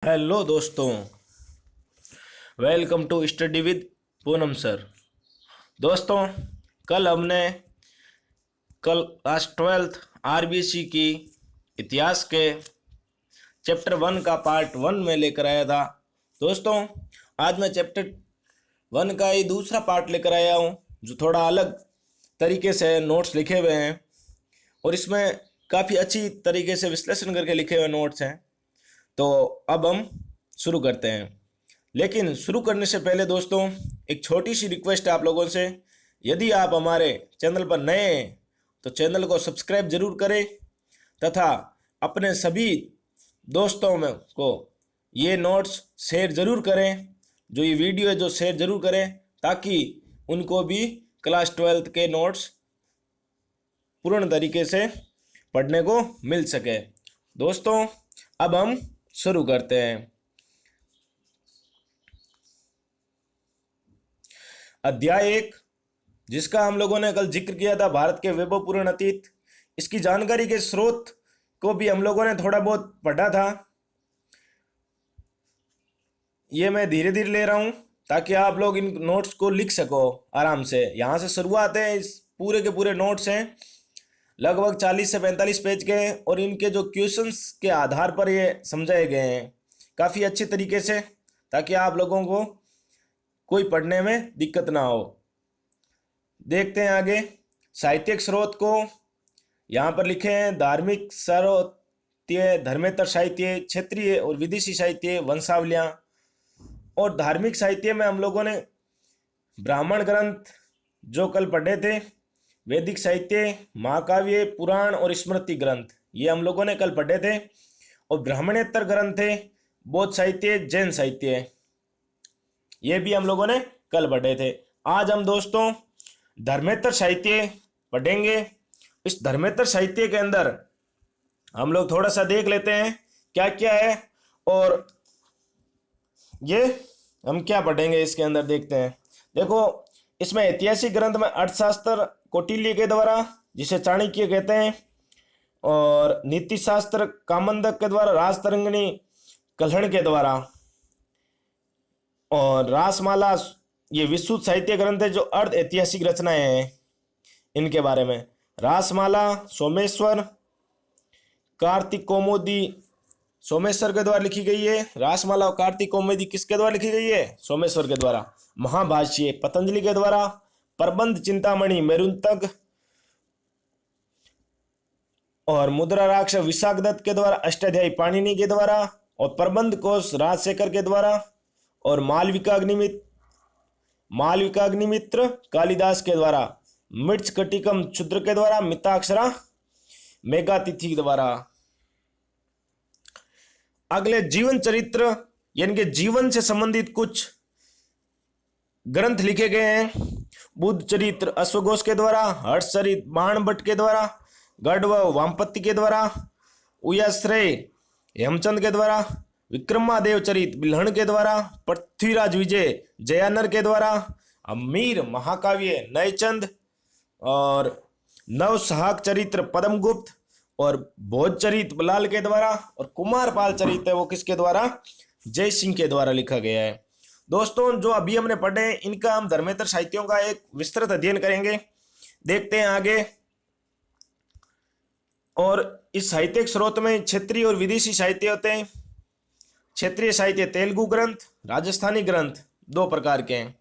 Hello दोस्तों, welcome to study with Poonam sir. दोस्तों, कल हमने कल क्लास 12th आरबीसी की इतिहास के चैप्टर 1 का पार्ट 1 में लेकर आया था। दोस्तों, आज मैं चैप्टर 1 का ही दूसरा पार्ट लेकर आया हूँ, जो थोड़ा अलग तरीके से नोट्स लिखे हुए हैं और इसमें काफ़ी अच्छी तरीके से विश्लेषण करके लिखे हुए नोट्स हैं। तो अब हम शुरू करते हैं, लेकिन शुरू करने से पहले दोस्तों एक छोटी सी रिक्वेस्ट है आप लोगों से। यदि आप हमारे चैनल पर नए हैं तो चैनल को सब्सक्राइब जरूर करें तथा अपने सभी दोस्तों में को ये नोट्स शेयर जरूर करें। जो ये वीडियो है जो शेयर जरूर करें ताकि उनको भी क्लास 12th के नोट्स पूर्ण तरीके से पढ़ने को मिल सके। दोस्तों, अब हम शुरू करते हैं। अध्याय 1, जिसका हम लोगों ने कल जिक्र किया था, भारत के वैभवपूर्ण अतीत। इसकी जानकारी के स्रोत को भी हम लोगों ने थोड़ा बहुत पढ़ा था। ये मैं धीरे धीरे ले रहा हूँ ताकि आप लोग इन नोट्स को लिख सको आराम से। यहाँ से शुरुआत है, इस पूरे के पूरे नोट्स हैं लगभग 40 से 45 पेज के, और इनके जो क्वेश्चंस के आधार पर ये समझाए गए हैं काफ़ी अच्छे तरीके से, ताकि आप लोगों को कोई पढ़ने में दिक्कत ना हो। देखते हैं आगे। साहित्यिक स्रोत को यहाँ पर लिखे हैं धार्मिक स्रोत, धर्मेतर साहित्य, क्षेत्रीय और विदेशी साहित्य, वंशावलियाँ। और धार्मिक साहित्य में हम लोगों ने ब्राह्मण ग्रंथ जो कल पढ़े थे, वैदिक साहित्य, महाकाव्य, पुराण और स्मृति ग्रंथ, ये हम लोगों ने कल पढ़े थे। और ब्राह्मणेतर ग्रंथ थे बौद्ध साहित्य, जैन साहित्य, ये भी हम लोगों ने कल पढ़े थे। आज हम दोस्तों धर्मेतर साहित्य पढ़ेंगे। इस धर्मेतर साहित्य के अंदर हम लोग थोड़ा सा देख लेते हैं क्या क्या है, और ये हम क्या पढ़ेंगे इसके अंदर देखते हैं। देखो, इसमें ऐतिहासिक ग्रंथ में अर्थशास्त्र कौटिल्य के द्वारा, जिसे चाणक्य कहते हैं, और नीति शास्त्र कामंदक के द्वारा, राजतरंगिणी कल्हण के द्वारा, और रासमाला, ये विस्तृत साहित्य ग्रंथ है जो अर्ध ऐतिहासिक रचनाएं हैं इनके बारे में। रासमाला सोमेश्वर, कार्तिक कौमुदी सोमेश्वर के द्वारा लिखी गई है। रासमाला और कार्तिक कौमुदी किसके द्वारा लिखी गई है? सोमेश्वर के द्वारा। महाभाष्य पतंजलि के द्वारा। प्रबंध चिंतामणि मेरुंतक और मुद्रा राक्ष विशाखदत्त के द्वारा। अष्टाध्यायी पाणिनि के द्वारा। और प्रबंध कोश राजशेखर के द्वारा। और मालविकाग्निमित्र कालिदास के द्वारा। मृच्छकटिकम क्षुद्र के द्वारा। मिताक्षरा मेघातिथि के द्वारा। अगले जीवन चरित्र, यानी कि जीवन से संबंधित कुछ ग्रंथ लिखे गए हैं। बुद्ध चरित्र अश्वघोष के द्वारा। हर्षचरित बाणभट्ट के द्वारा। गढ़व वामपत्ति के द्वारा। उयाश्रय हेमचंद के द्वारा। विक्रमादेव चरित बिल्हण के द्वारा। पृथ्वीराज विजय जयानर के द्वारा। अमीर महाकाव्य नयचंद। और नवसहाक चरित्र पद्मगुप्त। और भोज चरित बलाल के द्वारा। और कुमारपाल चरित है वो किसके द्वारा? जय सिंह के द्वारा लिखा गया है। दोस्तों, जो अभी हमने पढ़े इनका हम धर्मेतर साहित्यों का एक विस्तृत अध्ययन करेंगे। देखते हैं आगे। और इस साहित्यिक स्रोत में क्षेत्रीय और विदेशी साहित्य होते हैं। क्षेत्रीय साहित्य तेलुगु ग्रंथ, राजस्थानी ग्रंथ, दो प्रकार के हैं।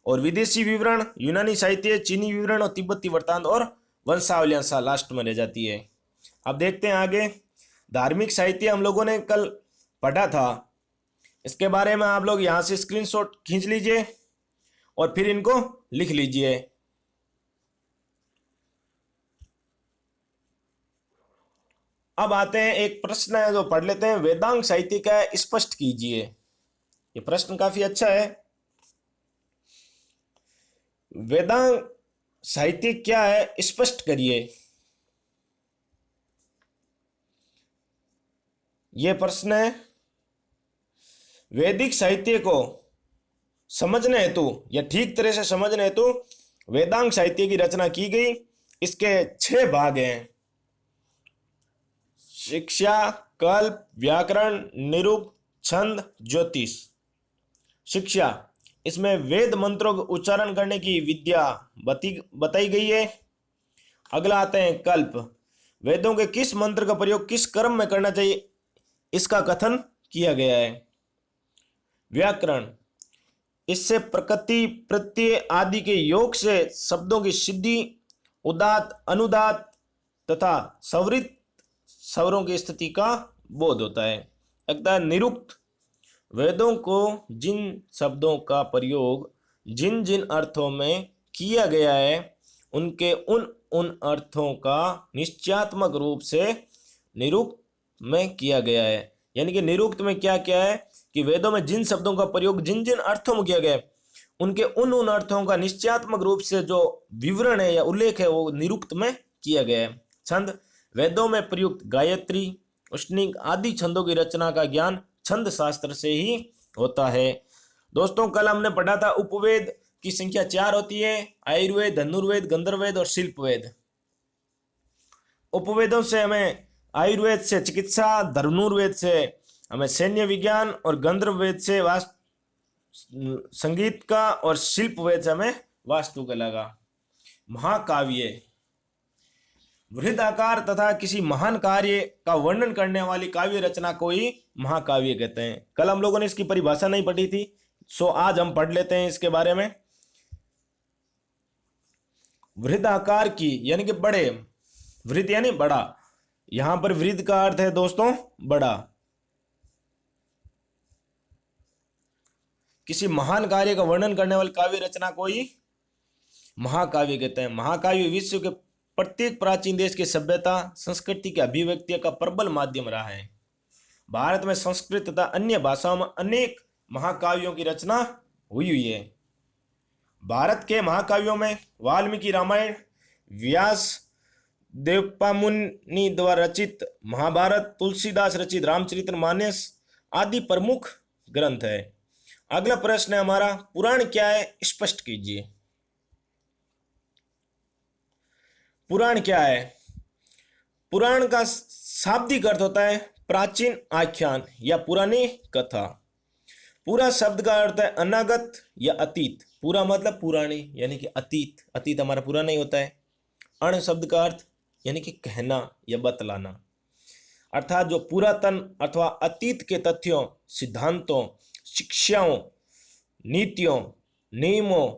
और विदेशी विवरण यूनानी साहित्य, चीनी विवरण और तिब्बती वृत्तांत और वंशावलियां सा लास्ट में रह जाती है। अब देखते हैं आगे। धार्मिक साहित्य हम लोगों ने कल पढ़ा था, इसके बारे में आप लोग यहाँ से स्क्रीनशॉट खींच लीजिए और फिर इनको लिख लीजिए। अब आते हैं, एक प्रश्न है जो पढ़ लेते हैं। वेदांग साहित्य क्या है, स्पष्ट कीजिए। ये प्रश्न काफी अच्छा है। वेदांग साहित्य क्या है, स्पष्ट करिए। यह प्रश्न है। वैदिक साहित्य को समझने हेतु या ठीक तरह से समझने हेतु वेदांग साहित्य की रचना की गई। इसके 6 भाग हैं। शिक्षा, कल्प, व्याकरण, निरुक्त, छंद, ज्योतिष। शिक्षा, इसमें वेद मंत्रों का उच्चारण करने की विद्या बताई गई है। अगला आते हैं कल्प। वेदों के किस मंत्र का प्रयोग किस कर्म में करना चाहिए, इसका कथन किया गया है। व्याकरण, इससे प्रकृति प्रत्यय आदि के योग से शब्दों की सिद्धि, उदात्त, अनुदात्त तथा स्वरित स्वरों की स्थिति का बोध होता है। अगला निरुक्त, वेदों को जिन शब्दों का प्रयोग जिन जिन अर्थों में किया गया है उनके उन उन अर्थों का निश्चयात्मक रूप से निरुक्त में किया गया है। यानी कि निरुक्त में क्या क्या है कि वेदों में जिन शब्दों का प्रयोग जिन जिन अर्थों में किया गया है उनके उन उन अर्थों का निश्चयात्मक रूप से जो विवरण है या उल्लेख है वो निरुक्त में किया गया है। छंद, वेदों में प्रयुक्त गायत्री, उष्णिक आदि छंदों की रचना का ज्ञान छंद शास्त्र से ही होता है। दोस्तों, कल हमने पढ़ा था उपवेद की संख्या 4 होती है, आयुर्वेद, धनुर्वेद, गंधर्ववेद और शिल्पवेद। उपवेदों से हमें आयुर्वेद से चिकित्सा, धनुर्वेद से हमें सैन्य विज्ञान और गंधर्ववेद से संगीत का और शिल्पवेद से हमें वास्तुकला का। महाकाव्य, वृहद आकार तथा किसी महान कार्य का वर्णन करने वाली काव्य रचना को ही महाकाव्य कहते हैं। कल हम लोगों ने इसकी परिभाषा नहीं पढ़ी थी, सो आज हम पढ़ लेते हैं इसके बारे में। वृहद आकार की यानी कि बड़े, वृहद यानी बड़ा, यहां पर वृहद का अर्थ है दोस्तों बड़ा। किसी महान कार्य का वर्णन करने वाली काव्य रचना को ही महाकाव्य कहते हैं। महाकाव्य विश्व के प्रत्येक प्राचीन देश की सभ्यता संस्कृति की अभिव्यक्ति का प्रबल माध्यम रहा है। भारत में संस्कृत तथा अन्य भाषाओं में अनेक महाकाव्यों की रचना हुई है। भारत के महाकाव्यों में वाल्मीकि रामायण, व्यास देवपामुनि द्वारा रचित महाभारत, तुलसीदास रचित रामचरितमानस आदि प्रमुख ग्रंथ है। अगला प्रश्न है हमारा, पुराण क्या है स्पष्ट कीजिए। पुराण क्या है? पुराण का शाब्दिक अर्थ होता है प्राचीन आख्यान या पुरानी कथा। पूरा शब्द का अर्थ है अनागत या अतीत। पूरा मतलब पुरानी यानी कि अतीत, अतीत हमारा पूरा नहीं होता है। अण शब्द का अर्थ यानी कि कहना या बतलाना, अर्थात जो पुरातन अथवा अतीत के तथ्यों, सिद्धांतों, शिक्षाओं, नीतियों, नियमों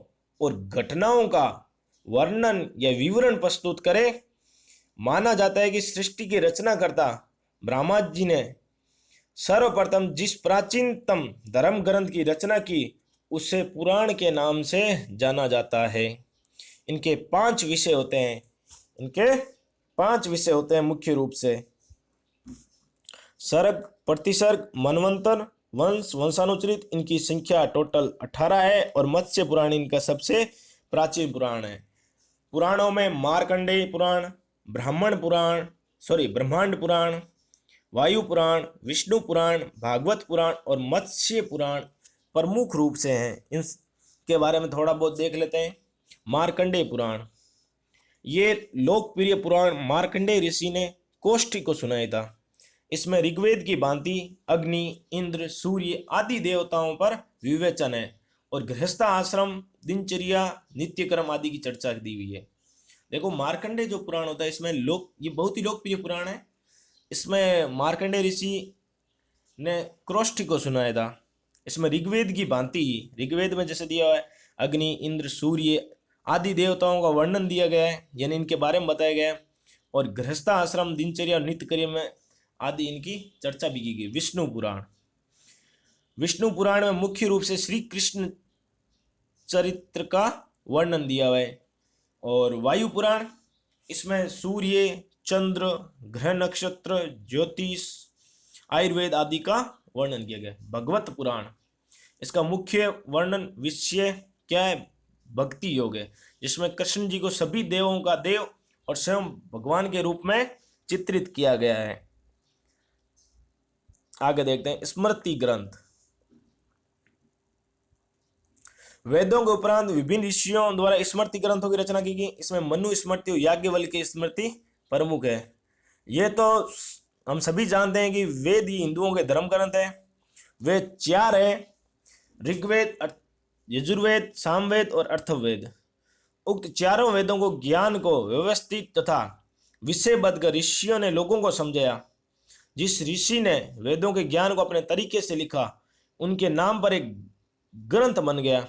और घटनाओं का वर्णन या विवरण प्रस्तुत करे। माना जाता है कि सृष्टि के रचनाकर्ता ब्रह्मा जी ने सर्वप्रथम जिस प्राचीनतम धर्म ग्रंथ की रचना की उसे पुराण के नाम से जाना जाता है। इनके 5 विषय होते हैं, मुख्य रूप से सर्ग, प्रतिसर्ग, मनवंतर, वंश, वंशानुचरित। इनकी संख्या टोटल 18 है और मत्स्य पुराण इनका सबसे प्राचीन पुराण है। पुराणों में मार्कंडेय पुराण, ब्रह्मांड पुराण, वायु पुराण, विष्णु पुराण, भागवत पुराण और मत्स्य पुराण प्रमुख रूप से हैं। इनके बारे में थोड़ा बहुत देख लेते हैं। मार्कंडेय पुराण, ये लोकप्रिय पुराण मार्कंडेय ऋषि ने कोष्ठी को सुनाया था। इसमें ऋग्वेद की भांति अग्नि, इंद्र, सूर्य आदि देवताओं पर विवेचन है और गृहस्थ आश्रम, दिनचर्या, नित्यक्रम आदि की चर्चा दी हुई है। देखो, मार्कंडेय जो पुराण होता है इसमें ये बहुत ही लोकप्रिय पुराण है। इसमें मार्कंडेय ऋषि ने कोष्ठी को सुनाया था। इसमें ऋग्वेद की भांति, ऋग्वेद में जैसे दिया हुआ है अग्नि, इंद्र, सूर्य आदि देवताओं का वर्णन दिया गया है, यानी इनके बारे में बताया गया है। और गृहस्थ आश्रम, दिनचर्या और नित्यक्रम में आदि इनकी चर्चा भी की गई। विष्णु पुराण में मुख्य रूप से श्री कृष्ण चरित्र का वर्णन दिया हुआ है। और वायु पुराण, इसमें सूर्य, चंद्र, ग्रह, नक्षत्र, ज्योतिष, आयुर्वेद आदि का वर्णन किया गया। भगवत पुराण, इसका मुख्य वर्णन विषय क्या है? भक्ति योग है, जिसमें कृष्ण जी को सभी देवों का देव और स्वयं भगवान के रूप में चित्रित किया गया है। आगे देखते हैं स्मृति ग्रंथ। वेदों के उपरांत विभिन्न ऋषियों द्वारा स्मृति ग्रंथों की रचना की गई। इसमें मनु स्मृति और याज्ञवल्क्य की स्मृति प्रमुख है। ये तो हम सभी जानते हैं कि वेद ही हिंदुओं के धर्म ग्रंथ है। वे चार है, ऋग्वेद, यजुर्वेद, सामवेद और अथर्ववेद। उक्त चारों वेदों को ज्ञान को व्यवस्थित तथा विषयबद्ध कर ऋषियों ने लोगों को समझाया। जिस ऋषि ने वेदों के ज्ञान को अपने तरीके से लिखा, उनके नाम पर एक ग्रंथ बन गया,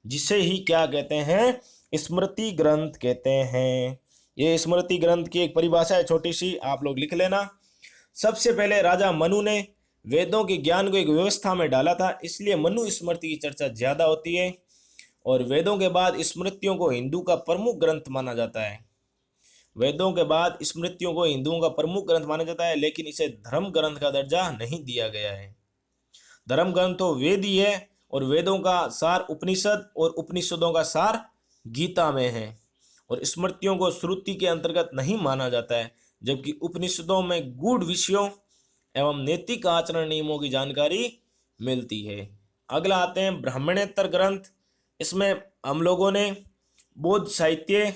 जिसे ही क्या कहते हैं, स्मृति ग्रंथ कहते हैं। ये स्मृति ग्रंथ की एक परिभाषा है छोटी सी, आप लोग लिख लेना। सबसे पहले राजा मनु ने वेदों के ज्ञान को एक व्यवस्था में डाला था, इसलिए मनु स्मृति की चर्चा ज्यादा होती है। और वेदों के बाद स्मृतियों को हिंदू का प्रमुख ग्रंथ माना जाता है। वेदों के बाद स्मृतियों को हिंदुओं का प्रमुख ग्रंथ माना जाता है, लेकिन इसे धर्म ग्रंथ का दर्जा नहीं दिया गया है। धर्म ग्रंथ तो वेद ही है, और वेदों का सार उपनिषद और उपनिषदों का सार गीता में है। और स्मृतियों को श्रुति के अंतर्गत नहीं माना जाता है, जबकि उपनिषदों में गूढ़ विषयों एवं नैतिक आचरण नियमों की जानकारी मिलती है। अगला आते हैं ब्राह्मणेतर ग्रंथ। इसमें हम लोगों ने बौद्ध साहित्य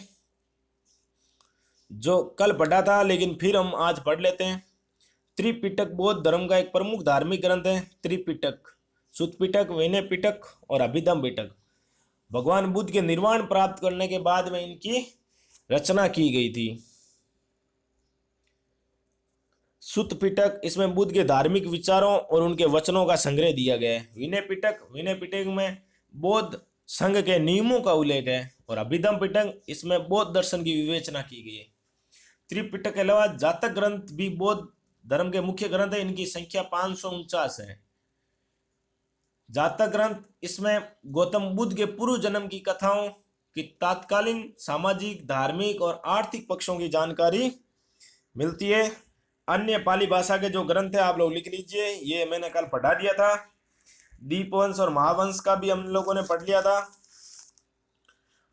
जो कल पढ़ा था, लेकिन फिर हम आज पढ़ लेते हैं। त्रिपिटक बौद्ध धर्म का एक प्रमुख धार्मिक ग्रंथ है। त्रिपिटक, सुत्त पिटक, विनय पिटक और अभिधम पिटक भगवान बुद्ध के निर्वाण प्राप्त करने के बाद में इनकी रचना की गई थी। सुत्त पिटक, इसमें बुद्ध के धार्मिक विचारों और उनके वचनों का संग्रह दिया गया है। विनय पिटक में बौद्ध संघ के नियमों का उल्लेख है। और अभिधम पिटक, इसमें बौद्ध दर्शन की विवेचना की गई है। त्रिपिटक के अलावा जातक ग्रंथ भी बौद्ध धर्म के मुख्य ग्रंथ है। इनकी संख्या 549 है। जातक ग्रंथ, इसमें गौतम बुद्ध के पूर्व जन्म की कथाओं की तात्कालीन सामाजिक, धार्मिक और आर्थिक पक्षों की जानकारी मिलती है। अन्य पाली भाषा के जो ग्रंथ है आप लोग लिख लीजिए, ये मैंने कल पढ़ा दिया था। दीपवंश और महावंश का भी हम लोगों ने पढ़ लिया था।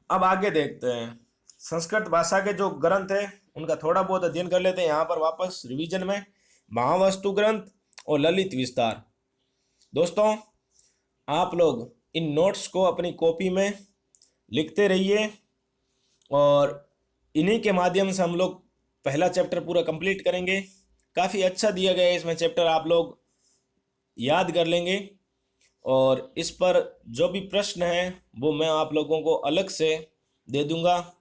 अब आगे देखते हैं संस्कृत भाषा के जो ग्रंथ है उनका थोड़ा बहुत अध्ययन कर लेते हैं यहाँ पर वापस रिवीजन में। महावस्तु ग्रंथ और ललित विस्तार। दोस्तों, आप लोग इन नोट्स को अपनी कॉपी में लिखते रहिए, और इन्हीं के माध्यम से हम लोग पहला चैप्टर पूरा कंप्लीट करेंगे। काफ़ी अच्छा दिया गया है इसमें चैप्टर, आप लोग याद कर लेंगे। और इस पर जो भी प्रश्न है वो मैं आप लोगों को अलग से दे दूंगा,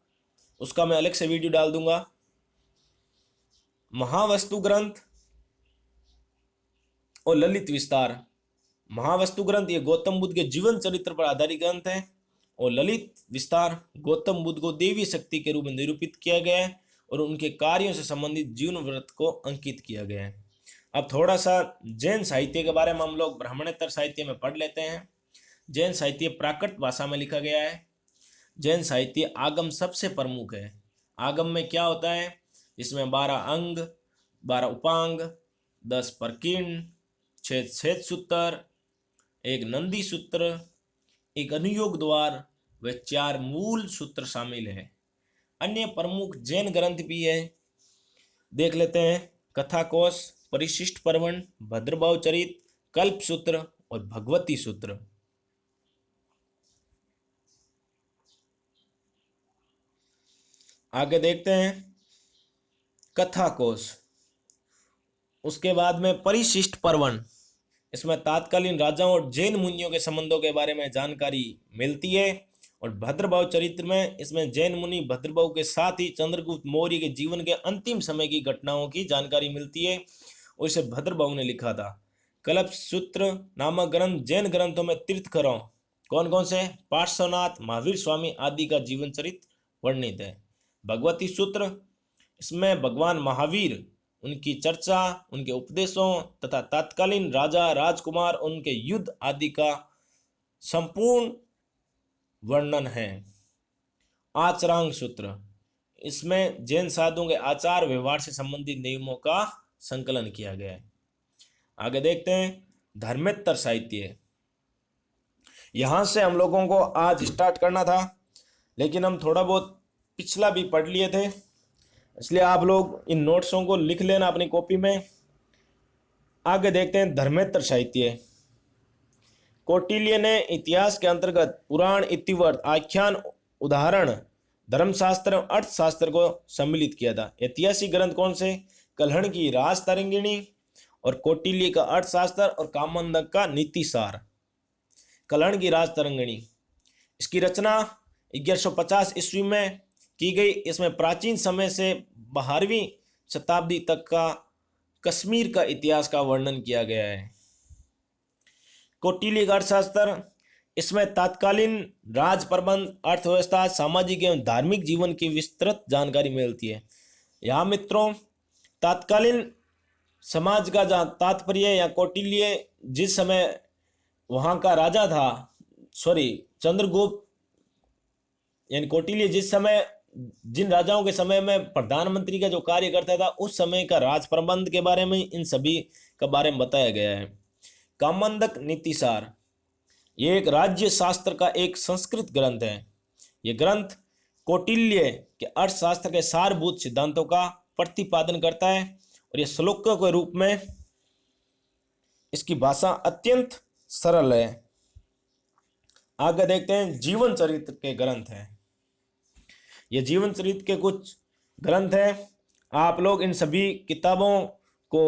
उसका मैं अलग से वीडियो डाल दूंगा। महावस्तु ग्रंथ और ललित विस्तार। महावस्तु ग्रंथ ये गौतम बुद्ध के जीवन चरित्र पर आधारित ग्रंथ है, और ललित विस्तार गौतम बुद्ध को देवी शक्ति के रूप में निरूपित किया गया है और उनके कार्यों से संबंधित जीवन व्रत को अंकित किया गया है। अब थोड़ा सा जैन साहित्य के बारे में हम लोग ब्राह्मणेतर साहित्य में पढ़ लेते हैं। जैन साहित्य प्राकृत भाषा में लिखा गया है। जैन साहित्य आगम सबसे प्रमुख है। आगम में क्या होता है, इसमें 12 अंग, 12 उपांग, 10 प्रकीर्ण, 6 छेद सूत्र, 1 नंदी सूत्र, 1 अनुयोग द्वार व 4 मूल सूत्र शामिल है। अन्य प्रमुख जैन ग्रंथ भी है, देख लेते हैं। कथा कोश, परिशिष्ट पर्वण, भद्रभाव चरित, कल्प सूत्र और भगवती सूत्र। आगे देखते हैं कथा कोश। उसके बाद में परिशिष्ट पर्वण, इसमें तात्कालीन राजाओं और जैन मुनियों के संबंधों के बारे में जानकारी मिलती है। और भद्रभाव चरित्र में इसमें जैन मुनि भद्रभाव के साथ ही चंद्रगुप्त मौर्य के जीवन के अंतिम समय की घटनाओं की जानकारी मिलती है, और इसे भद्रभाव ने लिखा था। कल्प सूत्र नामक ग्रंथ जैन ग्रंथों में तीर्थंकरों कौन कौन से, पार्श्वनाथ, महावीर स्वामी आदि का जीवन चरित्र वर्णित है। भगवती सूत्र, इसमें भगवान महावीर, उनकी चर्चा, उनके उपदेशों तथा तत्कालीन राजा राजकुमार, उनके युद्ध आदि का संपूर्ण वर्णन है। आचरांग सूत्र, इसमें जैन साधुओं के आचार व्यवहार से संबंधित नियमों का संकलन किया गया है। आगे देखते हैं धर्मेत्तर साहित्य। यहां से हम लोगों को आज स्टार्ट करना था, लेकिन हम थोड़ा बहुत पिछला भी पढ़ लिए थे, इसलिए आप लोग इन नोट्सों को लिख लेना अपनी कॉपी में। आगे देखते हैं धर्मेत्तर साहित्य। कौटिल्य ने इतिहास के अंतर्गत पुराण, इतिवृत्त, आख्यान, उदाहरण, धर्मशास्त्र और अर्थशास्त्र को सम्मिलित किया था। ऐतिहासिक ग्रंथ कौन से, कल्हण की राज तरंगिणी और कौटिल्य का अर्थशास्त्र और कामोदक का नीतिसार। कलहण की राज तरंगिणी, इसकी रचना 1150 ईस्वी में की गई। इसमें प्राचीन समय से 12वीं शताब्दी तक का कश्मीर का इतिहास का वर्णन किया गया है। कौटिल्य का अर्थशास्त्र, इसमें तत्कालीन राज प्रबंध, अर्थव्यवस्था, सामाजिक एवं धार्मिक जीवन की विस्तृत जानकारी मिलती है। यहाँ मित्रों तत्कालीन समाज का जहाँ तात्पर्य या कौटिल्य जिस समय वहाँ का राजा था, चंद्रगुप्त यानी कौटिल्य जिस समय जिन राजाओं के समय में प्रधानमंत्री का जो कार्य करता था उस समय का राज प्रबंध के बारे में इन सभी के बारे में बताया गया है। कामोदक नीतिसार, ये एक राज्य शास्त्र का एक संस्कृत ग्रंथ है। ये ग्रंथ कौटिल्य के अर्थशास्त्र के सारभूत सिद्धांतों का प्रतिपादन करता है और ये श्लोकों के रूप में, इसकी भाषा अत्यंत सरल है। आगे देखते हैं जीवन चरित्र के ग्रंथ हैं। ये जीवन चरित्र के कुछ ग्रंथ हैं। आप लोग इन सभी किताबों को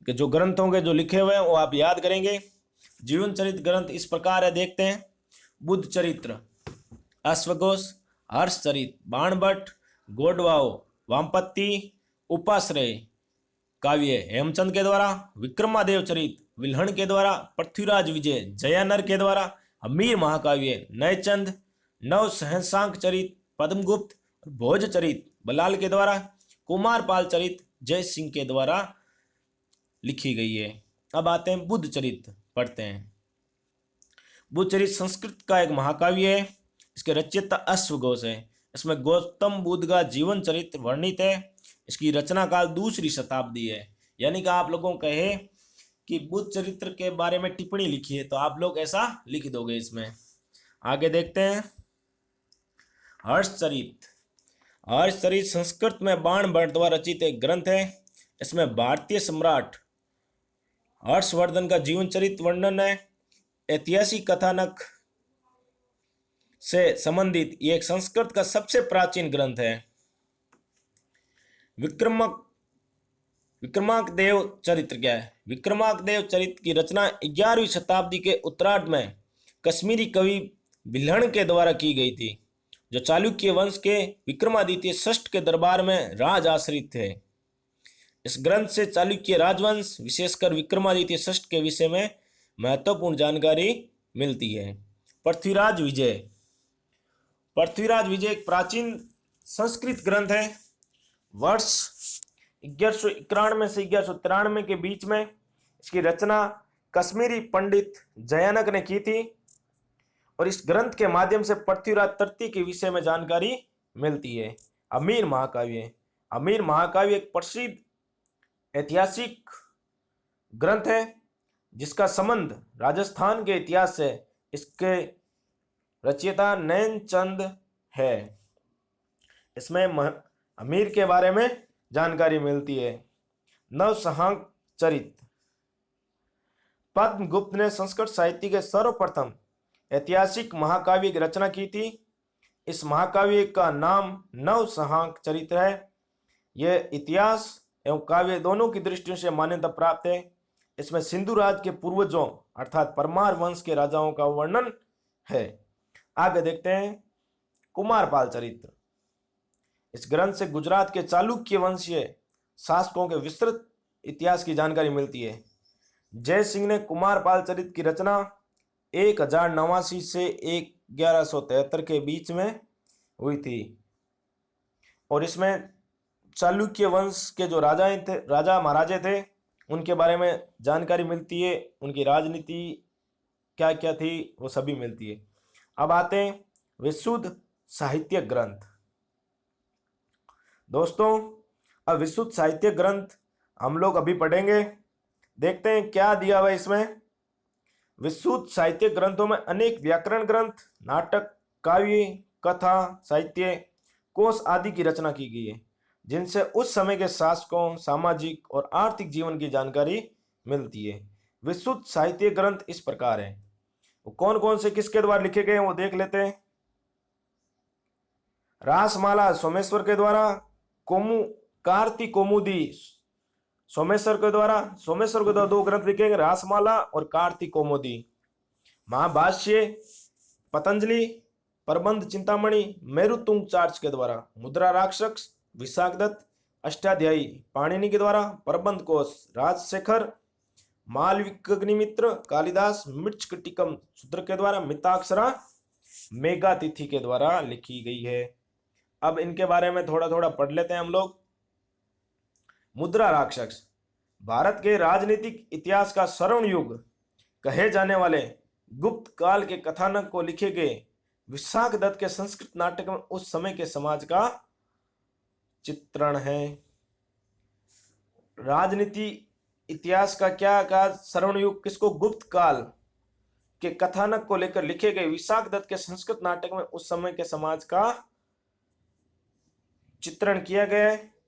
जो ग्रंथों के जो लिखे हुए हैं वो आप याद करेंगे। जीवन चरित्र ग्रंथ इस प्रकार है, देखते हैं। बुद्ध चरित्र, अश्वघोष, हर्षचरित, बाणभट्ट, गोडवाओ, वामपत्ति, उपाश्रय काव्य हेमचंद के द्वारा, विक्रमादेव चरित विल्हण के द्वारा, पृथ्वीराज विजय जयानर के द्वारा, हमीर महाकाव्य नयचंद, नव सहसांक चरित पद्मगुप्त, भोज चरित बलाल के द्वारा, कुमारपाल चरित जय सिंह के द्वारा लिखी गई है। अब आते हैं बुद्ध चरित्र, पढ़ते हैं। बुद्ध चरित्र संस्कृत का एक महाकाव्य है। इसके रचयिता अश्वघोष है। इसमें गौतम बुद्ध का जीवन चरित्र वर्णित है। इसकी रचना काल 2री शताब्दी है। यानी कि आप लोगों को कहे कि बुद्ध चरित्र के बारे में टिप्पणी लिखी है तो आप लोग ऐसा लिख दोगे इसमें। आगे देखते हैं हर्षचरित। हर्षचरित संस्कृत में बाणभट्ट द्वारा रचित एक ग्रंथ है। इसमें भारतीय सम्राट हर्षवर्धन का जीवन चरित्र वर्णन है। ऐतिहासिक कथानक से संबंधित ये एक संस्कृत का सबसे प्राचीन ग्रंथ है। विक्रमांकदेव चरित्र क्या है? विक्रमांकदेव चरित्र की रचना 11वीं शताब्दी के उत्तरार्ध में कश्मीरी कवि विल्हण के द्वारा की गई थी, जो चालुक्य वंश के विक्रमादित्य षष्ठ के दरबार में राज आश्रित थे। इस ग्रंथ से चालुक्य राजवंश, विशेषकर विक्रमादित्य षष्ठ के विषय में महत्वपूर्ण जानकारी मिलती है। पृथ्वीराज विजय। पृथ्वीराज विजय एक प्राचीन संस्कृत ग्रंथ है। वर्ष 1191 से 1193 के बीच में इसकी रचना कश्मीरी पंडित जयानक ने की थी और इस ग्रंथ के माध्यम से पृथ्वीराज तृतीय के विषय में जानकारी मिलती है। हमीर महाकाव्य। हमीर महाकाव्य एक प्रसिद्ध ऐतिहासिक ग्रंथ है जिसका संबंध राजस्थान के इतिहास से। इसके रचयिता नैनचंद है। इसमें हमीर के बारे में जानकारी मिलती है। नवसहांक चरित। पद्मगुप्त ने संस्कृत साहित्य के सर्वप्रथम ऐतिहासिक महाकाव्य की रचना की थी। इस महाकाव्य का नाम नवसहांक चरित्र है। यह इतिहास एवं काव्य दोनों की दृष्टि से मान्यता प्राप्त है। इसमें सिंधु राज के पूर्वजों अर्थात परमार वंश के राजाओं का वर्णन है। आगे देखते हैं कुमारपाल चरित्र। इस ग्रंथ से गुजरात के चालुक्य वंशीय शासकों के विस्तृत इतिहास की जानकारी मिलती है। जय सिंह ने कुमारपाल चरित्र की रचना 1089 से 1173 के बीच में हुई थी और इसमें चालुक्य वंश के जो राजा महाराजे थे उनके बारे में जानकारी मिलती है। उनकी राजनीति क्या क्या थी वो सभी मिलती है। अब आते हैं विशुद्ध साहित्य ग्रंथ। दोस्तों अब विशुद्ध साहित्य ग्रंथ हम लोग अभी पढ़ेंगे। देखते हैं क्या दिया हुआ है इसमें। विशुद्ध साहित्य ग्रंथों में अनेक व्याकरण ग्रंथ, नाटक, काव्य, कथा, साहित्य, कोश आदि की रचना की गई है, जिनसे उस समय के शासकों, सामाजिक और आर्थिक जीवन की जानकारी मिलती है। विशुद्ध साहित्य ग्रंथ इस प्रकार है। वो कौन कौन से किसके द्वारा लिखे गए हैं वो देख लेते हैं। रासमाला सोमेश्वर के द्वारा, कार्तिक कौमुदी सोमेश्वर के द्वारा दो ग्रंथ लिखे गए, रासमाला और कार्तिक कौमुदी। महाभाष्य पतंजलि, प्रबंध चिंतामणि मेरुतुंग चार्ज के द्वारा। मुद्रा राक्षस विशाखदत्त, अष्टाध्यायी पाणिनि के द्वारा। प्रबंध कोश राजशेखर, मालविकग्निमित्र, कालिदास, मृच्छकटिकम शूद्र के द्वारा। मिताक्षरा मेघातिथि के द्वारा लिखी गई है। अब इनके बारे में थोड़ा थोड़ा पढ़ लेते हैं हम लोग। मुद्रा राक्षस भारत के राजनीतिक इतिहास का स्वर्ण युग कहे जाने वाले गुप्त काल के कथानक को लिखे गए विशाख दत्त के संस्कृत नाटक में उस समय के समाज का चित्रण है। राजनीति इतिहास का क्या कहा? स्वर्ण युग किसको? गुप्त काल के कथानक को लेकर लिखे गए विशाख दत्त के संस्कृत नाटक में उस समय के समाज का चित्रण किया गया है।